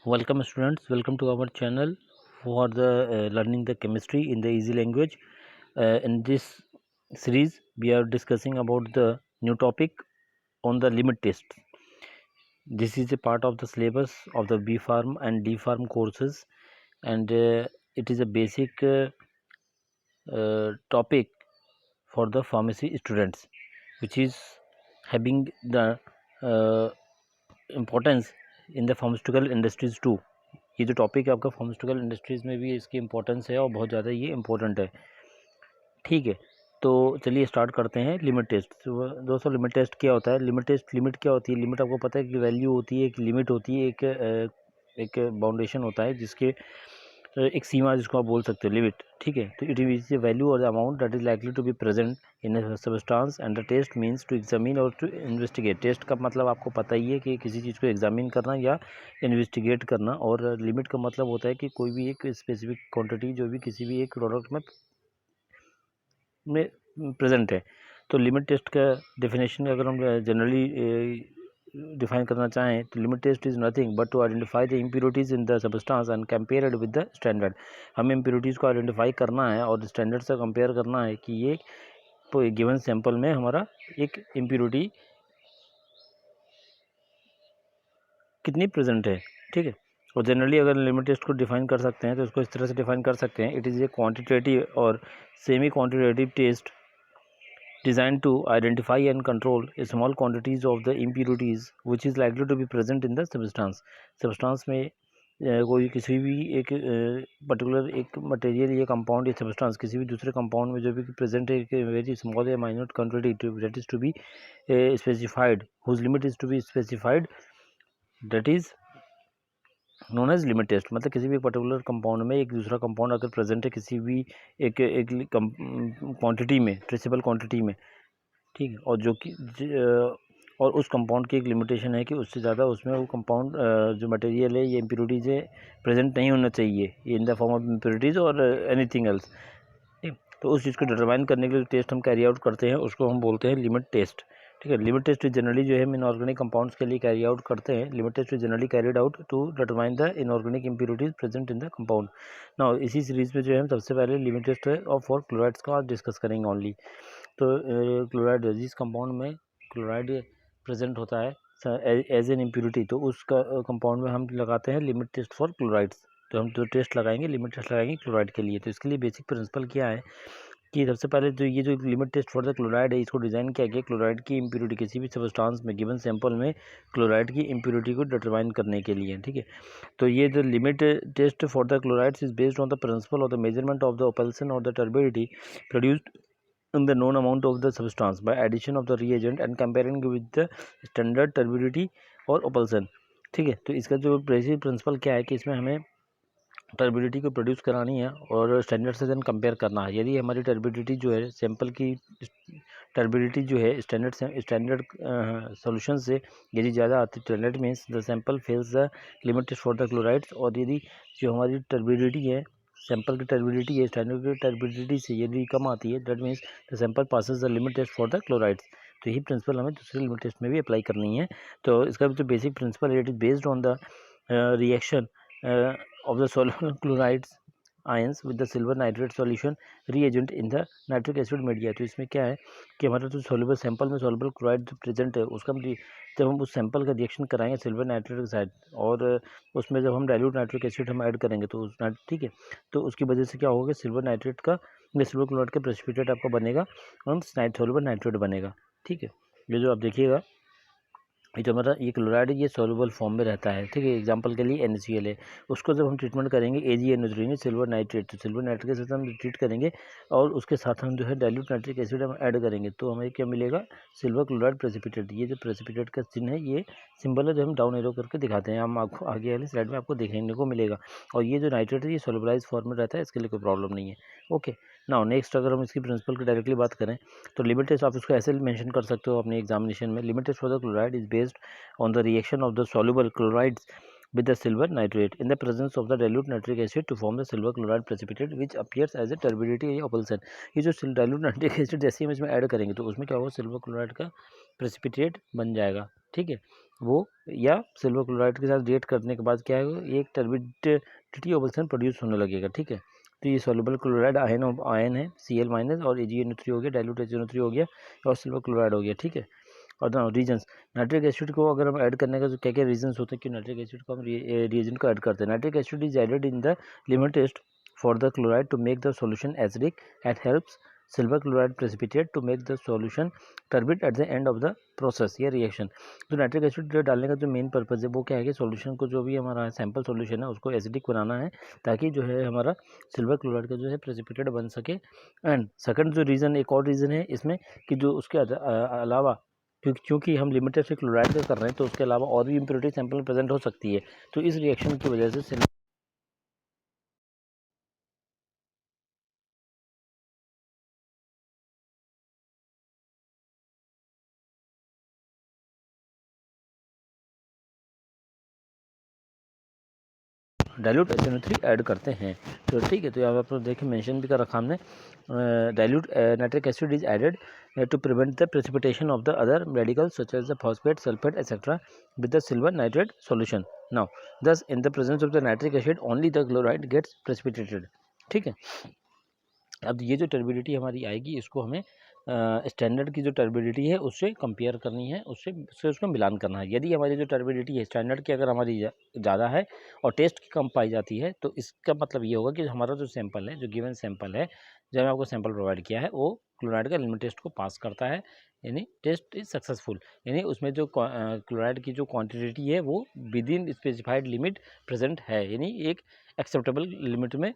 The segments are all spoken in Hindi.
Welcome students, welcome to our channel for the learning the chemistry in the easy language. In this series we are discussing about the new topic on the limit test. This is a part of the syllabus of the B Pharm and D Pharm courses, and it is a basic topic for the pharmacy students, which is having the importance in the pharmaceutical industries too. ये जो टॉपिक है आपका फार्मास्यूटिकल इंडस्ट्रीज़ में भी इसकी इंपॉर्टेंस है और बहुत ज़्यादा ये इंपॉर्टेंट है। ठीक है, तो चलिए स्टार्ट करते हैं लिमिट टेस्ट। तो दोस्तों लिमिट टेस्ट क्या होता है? लिमिट क्या होती है? लिमिट आपको पता है कि वैल्यू होती है, एक लिमिट होती है, एक बाउंडेशन होता है जिसके एक सीमा जिसको आप बोल सकते हो लिमिट। ठीक है, तो इट इज द वैल्यू और the amount that is likely to be present in a substance and the test means to examine और टू इन्वेस्टिगेट। टेस्ट का मतलब आपको पता ही है कि किसी चीज़ को एग्जामिन करना या इन्वेस्टिगेट करना, और लिमिट का मतलब होता है कि कोई भी एक स्पेसिफिक क्वांटिटी जो भी किसी भी एक प्रोडक्ट में प्रेजेंट है। तो लिमिट टेस्ट का डेफिनेशन अगर हम जनरली डिफाइन करना चाहें तो limit test is nothing but to identify the impurities in the substance and compare it with the standard. हमें इम्प्योरिटीज़ को आइडेंटिफाई करना है और स्टैंडर्ड से कंपेयर करना है कि ये गिवन सैंपल में हमारा एक इम्प्योरिटी कितनी प्रेजेंट है। ठीक है, और जनरली अगर लिमिट टेस्ट को डिफाइन कर सकते हैं तो इसको इस तरह से डिफाइन कर सकते हैं, इट इज़ ए क्वांटिटेटिव और semi quantitative test designed to identify and control small quantities of the impurities which is likely to be present in the substance में कोई किसी भी एक पर्टिकुलर एक मटेरियल या कंपाउंड या सब्सटेंस किसी भी दूसरे कंपाउंड में जो भी प्रेजेंट है, एक वेरी स्मॉल या minute quantity that is to be specified, whose limit is to be specified, that is known as limit test. मतलब किसी भी पर्टिकुलर कंपाउंड में एक दूसरा कंपाउंड अगर प्रेजेंट है किसी भी एक क्वांटिटी में, ट्रेसेबल क्वांटिटी में, ठीक है, और जो कि और उस कंपाउंड की एक लिमिटेशन है कि उससे ज़्यादा उसमें वो कंपाउंड जो मटेरियल है ये इम्प्योरिटीज़ है प्रेजेंट नहीं होना चाहिए in the form of impurities और एनीथिंग एल्स। ठीक, तो उस चीज़ को डिटरमाइन करने के लिए टेस्ट हम कैरी आउट करते हैं, उसको हम बोलते हैं लिमिट टेस्ट। ठीक है, लिमिट टेस्ट जनरली जो है हम इनऑर्गेनिक कंपाउंड्स के लिए कैरी आउट करते हैं। Limit test generally carried out to determine the inorganic impurities present in the compound. Now इसी सीरीज में जो है हम सबसे पहले लिमिट टेस्ट और फॉर क्लोराइड्स का डिस्कस करेंगे ओनली। तो क्लोराइड जिस कंपाउंड में क्लोराइड प्रेजेंट होता है एज एन इम्प्योरिटी, तो उसका कंपाउंड में हम लगाते हैं लिमिट टेस्ट फॉर क्लोराइड्स। तो हम जो टेस्ट लगाएंगे लिमिट टेस्ट लगाएंगे क्लोराइड के लिए। तो इसके लिए बेसिक प्रिंसिपल क्या है कि सबसे पहले तो ये जो limit test for the chloride है इसको डिज़ाइन किया गया क्लोराइड की इम्प्योरिटी किसी भी सब्सटेंस में गिवन सैंपल में क्लोराइड की इम्प्योरिटी को डिटरमाइन करने के लिए। ठीक है, तो ये जो limit test for the chlorides is based on the principle of the measurement of the opalescence और the turbidity produced in the known amount of the substance by addition of the reagent and comparing with the standard turbidity और opulsion। ठीक है, तो इसका जो बेसिक प्रिंसिपल क्या है कि इसमें हमें टर्बिडिटी को प्रोड्यूस करानी है और स्टैंडर्ड से देन कंपेयर करना है। यदि हमारी टर्बिडिटी जो है सैंपल की टर्बिडिटी जो है स्टैंडर्ड सॉल्यूशन से यदि ज़्यादा आती है, that means the sample fails the limit test for the chlorides. और यदि जो हमारी टर्बिडिटी है सैंपल की टर्बिडिटी है स्टैंडर्ड की टर्बिडिटी से यदि कम आती है, that means the sample passes the limit test for the chlorides. तो यही प्रिंसिपल हमें दूसरे लिमिट टेस्ट में भी अप्लाई करनी है। तो इसका जो बेसिक प्रिंसिपल है it is based on the reaction of the soluble chlorides ions with the silver nitrate solution reagent in the nitric acid media। तो इसमें क्या है कि हमारा जो सोल्यूबल सैंपल में सोल्यूबल क्लोराइड जो प्रेजेंट है उसका जब हम उस सैंपल का रिएक्शन कराएंगे सिल्वर नाइट्रेट के साथ और उसमें जब हम डाइल्यूट नाइट्रिक एसिड हम ऐड करेंगे तो उस ठीक है, तो उसकी वजह से क्या होगा सिल्वर नाइट्रेट का सिल्वर क्लोराइड का प्रेसिपिटेट आपका बनेगा और सोल्यूबल नाइट्रेट बनेगा। ठीक है, ये जो आप देखिएगा ये जो हमारा ये क्लोराइड ये सॉल्युबल फॉर्म में रहता है। ठीक है, एग्जांपल के लिए NaCl है, उसको जब हम ट्रीटमेंट करेंगे AgNO3 सिल्वर नाइट्रेट, तो सिल्वर नाइट्रेट के साथ हम ट्रीट करेंगे और उसके साथ हम जो है डाइल्यूट नाइट्रिक एसिड हम ऐड करेंगे तो हमें क्या मिलेगा सिल्वर क्लोराइड प्रेसिपिटेट। ये जो प्रेसिपिटेट का चिन्ह है ये सिंबल है जो हम डाउन एरो करके दिखाते हैं, हम आपको आगे वाली स्लाइड में आपको देखने को मिलेगा। और ये जो नाइट्रेट है ये सोल्युबलाइज फॉर्म में रहता है, इसके लिए कोई प्रॉब्लम नहीं है। ओके, नाउ नेक्स्ट अगर हम इसकी प्रिंसिपल की डायरेक्टली बात करें तो लिमिट टेस्ट आप इसको ऐसे मेंशन कर सकते हो अपने एग्जामिनेशन में। Limit test for the chloride is based on the reaction of the soluble chlorides with the silver nitrate in the presence of the dilute nitric acid to form the silver chloride precipitate which appears as a turbidity opalescent. ये जो dilute nitric acid जैसे हम इसमें ऐड करेंगे तो उसमें क्या होगा, सिल्वर क्लोराइड का प्रेसिपिटेट बन जाएगा, ठीक है वो, या सिल्वर क्लोराइड के साथ रिएक्ट करने के बाद क्या है, ये एक टर्बिडिटी opalescent प्रोड्यूस होने लगेगा, ठीक है। तो ये सॉल्युबल क्लोराइड आयन है Cl माइनस और AgNO3 हो गया, डाइल्यूट HNO3 हो गया और सिल्वर क्लोराइड हो गया, ठीक है। और ना रीजन्स, नाइट्रिक एसिड को अगर हम ऐड करने का तो क्या क्या रीजन्स होते हैं कि नाइट्रिक एसिड को हम रिएजेंट को ऐड करते हैं। Nitric acid is added in the limit test for the chloride to make the solution acidic and helps silver chloride precipitate to make the solution turbid at the end of the process या रिएक्शन। तो नाइट्रिक एसिड डालने का जो मेन पर्पज़ है वो क्या है कि सॉल्यूशन को, जो भी हमारा सैंपल सॉल्यूशन है उसको एसिडिक बनाना है ताकि जो है हमारा सिल्वर क्लोराइड का जो है प्रेसिपिटेट बन सके। एंड सेकंड जो रीज़न, एक और रीज़न है इसमें कि जो उसके अलावा क्योंकि हम लिमिटेड से क्लोराइड का कर रहे हैं तो उसके अलावा और भी इम्प्योरिटी सैंपल में प्रेजेंट हो सकती है, तो इस रिएक्शन की वजह से डाइल्यूट HNO3 ऐड करते हैं। तो ठीक है, तो यहाँ पर देखिए मेंशन भी कर रखा हमने, dilute nitric acid is added to prevent the precipitation of the other radicals such as the phosphate, sulfate, etc. with the silver nitrate solution. Now, thus in the presence of the nitric acid, only the chloride gets precipitated. ठीक है, अब ये जो टर्बिडिटी हमारी आएगी इसको हमें स्टैंडर्ड की जो टर्बिडिटी है उससे कंपेयर करनी है, उससे उसको मिलान करना है। यदि हमारी जो टर्बिडिटी है स्टैंडर्ड की अगर हमारी ज़्यादा है और टेस्ट की कम पाई जाती है तो इसका मतलब ये होगा कि हमारा जो सैंपल है, जो गिवन सैंपल है, जब आपको सैंपल प्रोवाइड किया है वो क्लोराइड का लिमिट टेस्ट को पास करता है, यानी टेस्ट इज सक्सेसफुल, यानी उसमें जो क्लोराइड की जो क्वान्टिटी है वो with in specified limit present है, यानी एक एक्सेप्टेबल लिमिट में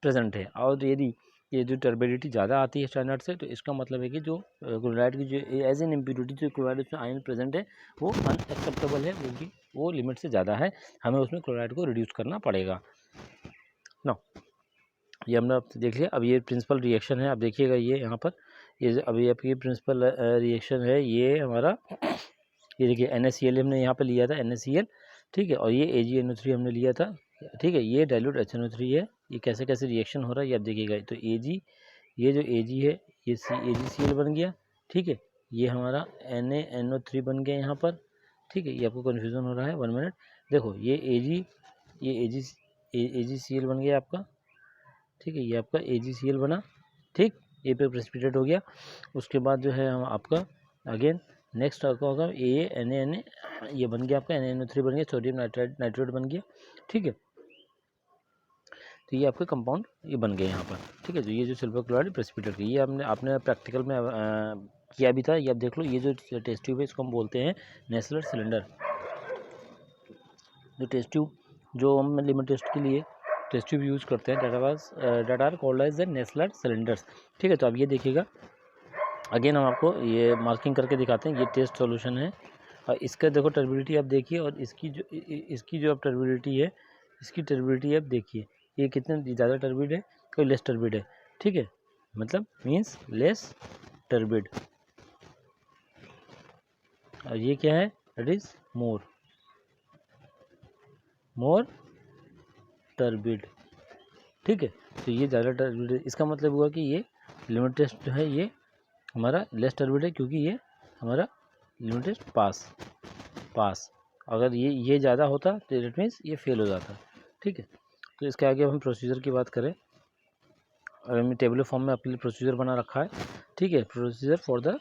प्रेजेंट है। और यदि ये जो टर्बिडिटी ज़्यादा आती है स्टैंडर्ड से तो इसका मतलब है कि जो क्लोराइड की जो एज एन इम्प्योरिटी जो क्लोराइड उसमें आयन प्रेजेंट है वो अनएक्सेप्टेबल है, क्योंकि वो लिमिट से ज़्यादा है, हमें उसमें क्लोराइड को रिड्यूस करना पड़ेगा ना। ये हमने अब देख लिया। अब ये प्रिंसिपल रिएक्शन है, अब देखिएगा ये यहाँ पर, ये अभी आपकी प्रिंसिपल रिएक्शन है ये हमारा, ये देखिए NaCl हमने यहाँ पर लिया था NaCl, ठीक है, और ये AgNO3 हमने लिया था, ठीक है, ये डाइल्यूट HNO3 है। ये कैसे कैसे रिएक्शन हो रहा है ये आप देखिएगा। तो Ag, ये जो Ag है ये AgCl बन गया, ठीक है, ये हमारा NaNO3 बन गया यहाँ पर, ठीक है, ये आपको कन्फ्यूज़न हो रहा है, 1 मिनट, देखो ये AgCl बन गया आपका, ठीक है, ये आपका AgCl बना, ठीक, ये पे प्रेसिपिटेट हो गया। उसके बाद जो है हम आपका अगेन नेक्स्ट आपका होगा Na ये बन गया आपका NaNO3 बन गया, सोडियम नाइट्रेट बन गया, ठीक है। तो ये आपके कंपाउंड ये बन गए यहाँ पर, ठीक है। तो ये जो सिल्वर क्लोराइड प्रेसिपिटेट ये आपने प्रैक्टिकल में किया भी था, ये आप देख लो। ये जो टेस्ट ट्यूब है इसको हम बोलते हैं नेस्लर सिलेंडर। जो टेस्ट ट्यूब जो हम लिमिट टेस्ट के लिए टेस्ट ट्यूब यूज़ करते हैं that are called as the Nessler cylinders, ठीक है। तो अब ये देखिएगा अगेन हम आपको ये मार्किंग करके दिखाते हैं, ये टेस्ट सॉल्यूशन है और इसका देखो टर्बिडिटी आप देखिए, और इसकी जो अब टर्बिडिटी है, इसकी टर्बिडिटी आप देखिए, ये कितने ज़्यादा टर्बिड है, कोई लेस टर्बिड है, ठीक है, मतलब मीन्स लेस टर्बिड। और ये क्या है, दैट इज मोर टर्बिड, ठीक है। तो ये ज़्यादा टर्बिड है, इसका मतलब हुआ कि ये लिमिट टेस्ट जो है ये हमारा लेस टर्बिड है, क्योंकि ये हमारा लिमिट टेस्ट पास। अगर ये ज़्यादा होता तो इट मीन्स ये फेल हो जाता, ठीक है। तो इसके आगे हम प्रोसीजर की बात करें, अगर हमने टेबल फॉर्म में आपके लिए प्रोसीजर बना रखा है, ठीक है, प्रोसीजर फॉर द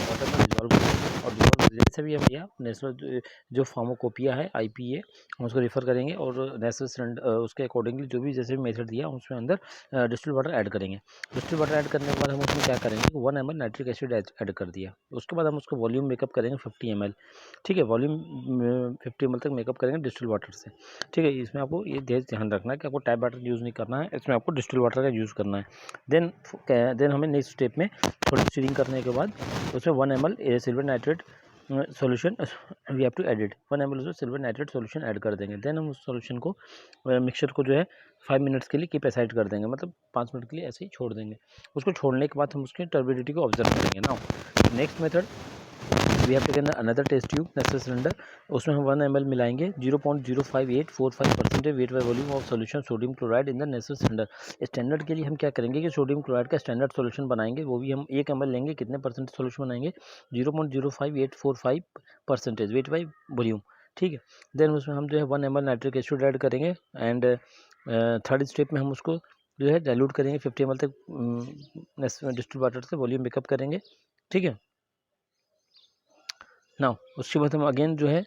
वाटर में डिजॉल्व और डिजॉल्व जैसे भी हम या नेशनल जो फार्माकोपिया है IPA हम उसको रेफर करेंगे और नेशनल सिलेंडर उसके अकॉर्डिंगली जो भी जैसे भी मेथड दिया उसमें अंदर डिस्टिल वाटर ऐड करेंगे। डिस्टिल वाटर ऐड करने के बाद हम उसमें क्या करेंगे 1 ml नाइट्रिक एसिड ऐड कर दिया। उसके बाद हम उसको वॉल्यूम मेकअप करेंगे 50 ml। ठीक है, वॉल्यूम 50 ml तक मेकअप करेंगे डिस्टिल वाटर से। ठीक है, इसमें आपको ये ध्यान रखना है कि आपको टैप वाटर यूज़ नहीं करना है, इसमें आपको डिस्टिल वाटर का यूज़ करना है। देन हमें नेक्स्ट स्टेप में थोड़ी स्टीरिंग करने के बाद उसमें 1 ml silver nitrate solution we have to add 1 ml उसमें सिल्वर नाइट्रेट सॉल्यूशन ऐड कर देंगे। देन हम उस सॉल्यूशन को मिक्सचर को जो है 5 मिनट्स के लिए कीप असाइड कर देंगे, मतलब 5 मिनट के लिए ऐसे ही छोड़ देंगे। उसको छोड़ने के बाद हम उसकी टर्बिडिटी को ऑब्जर्व करेंगे। Now next method we have taken another test tube Nessler cylinder, उसमें हम 1 ml मिलाएंगे 0.05845% weight by volume of solution sodium chloride in the Nessler cylinder. Standard के लिए हम क्या करेंगे कि सोडियम क्लोराइड का स्टैंडर्ड सॉल्यूशन बनाएंगे, वो भी हम 1 ml लेंगे, कितने परसेंट सॉल्यूशन बनाएंगे 0.05845% वेट बाई वॉल्यूम। ठीक है, देन उसमें हम जो है 1 ml नाइट्रिक एसिड ऐड करेंगे एंड थर्ड स्टेप में हम उसको जो है डाइल्यूट करेंगे 50 ml तक डिस्टिल वाटर से वॉल्यूम मेकअप करेंगे। ठीक है, ना उसके बाद हम अगेन जो है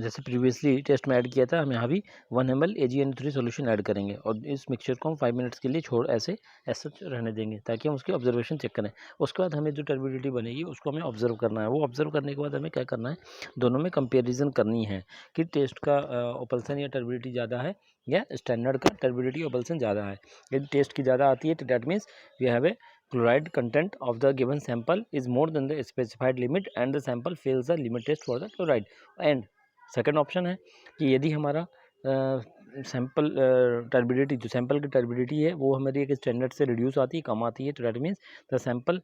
जैसे प्रीवियसली टेस्ट में ऐड किया था हम यहाँ भी 1 ml AgNO3 सॉल्यूशन ऐड करेंगे और इस मिक्सचर को हम 5 मिनट्स के लिए छोड़ ऐसे रहने देंगे ताकि हम उसकी ऑब्जर्वेशन चेक करें। उसके बाद हमें जो टर्बिडिटी बनेगी उसको हमें ऑब्जर्व करना है। वो ऑब्जर्व करने के बाद हमें क्या करना है, दोनों में कंपेरिजन करनी है कि टेस्ट का ओपल्सन या टर्बिडिटी ज़्यादा है या स्टैंडर्ड का टर्बिडिटी ओपल्सन ज़्यादा है। यदि टेस्ट की ज़्यादा आती है तो that means we have a chloride content of the given sample is more than the specified limit and the sample fails the limit test for the chloride। and second option है कि यदि हमारा सैंपल टर्बिडिटी जो सैंपल की टर्बिडिटी है वो हमारी एक स्टैंडर्ड से रिड्यूस आती है, कम आती है, तो that means the sample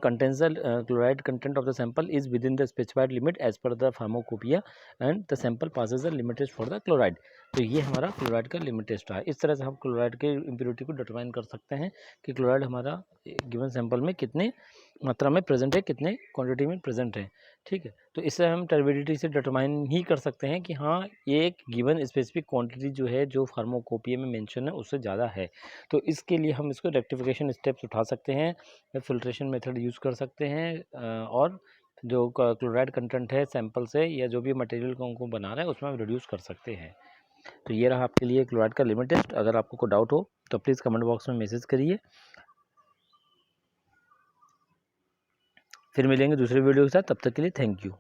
contains the chloride content of the sample is within the specified limit as per the pharmacopoeia and the sample passes the limit test for the chloride। तो ये हमारा क्लोराइड का लिमिट टेस्ट है। इस तरह से हम क्लोराइड के इम्प्योरिटी को डिटरमाइन कर सकते हैं कि क्लोराइड हमारा गिवन सैंपल में कितने मात्रा में प्रेजेंट है, कितने क्वांटिटी में प्रेजेंट है। ठीक है, तो इससे हम टर्बिडिटी से डिटरमाइन ही कर सकते हैं कि हाँ एक गिवन स्पेसिफिक क्वांटिटी जो है जो फार्माकोपिया में मेंशन है उससे ज़्यादा है। तो इसके लिए हम इसको रेक्टिफिकेशन स्टेप्स उठा सकते हैं, फिल्ट्रेशन मेथड यूज़ कर सकते हैं और जो क्लोराइड कंटेंट है सैंपल से या जो भी मटेरियल को हमको बना रहा है उसमें हम रिड्यूस कर सकते हैं। तो ये रहा आपके लिए क्लोराइड का लिमिट टेस्ट। अगर आपको कोई डाउट हो तो प्लीज़ कमेंट बॉक्स में मैसेज करिए। फिर मिलेंगे दूसरे वीडियो के साथ, तब तक के लिए थैंक यू।